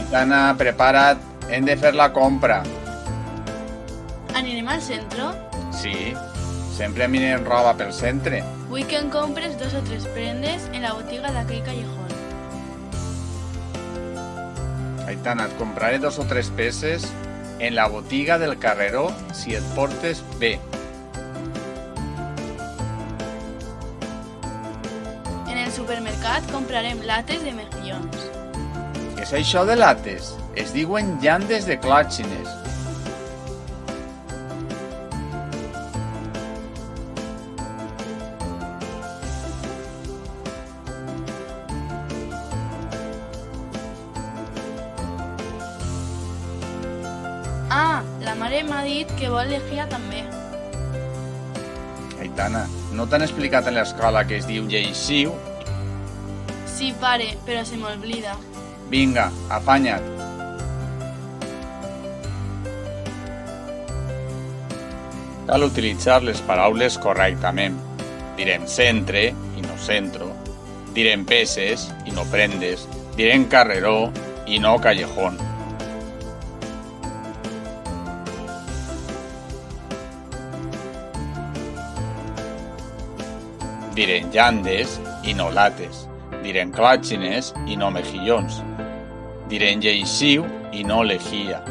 Aitana, prepara't, hem de fer la compra. Anirem al centre? Sí, sempre mirem roba pel centre. Vull que em compres 2 o 3 prendes en la botiga d'aquell callejón. Aitana, et compraré 2 o 3 peces en la botiga del carreró si et portes bé. En el supermercat comprarem lates de mejillons. Què és això de lates? Es diuen llandes de clàtxines. Ah, la mare m'ha dit que vol lejía també. Aitana, no t'han explicat en l'escola que es diu lleixiu? Sí, pare, però se m'oblida. Vinga, afanya't. Cal utilitzar les paraules correctament. Direm centre i no centro. Direm peces i no prendes. Direm carreró i no callejón. Direm llandes i no lates. Direm clàtxines i no mejillons. Direm lleixiu i no lejía.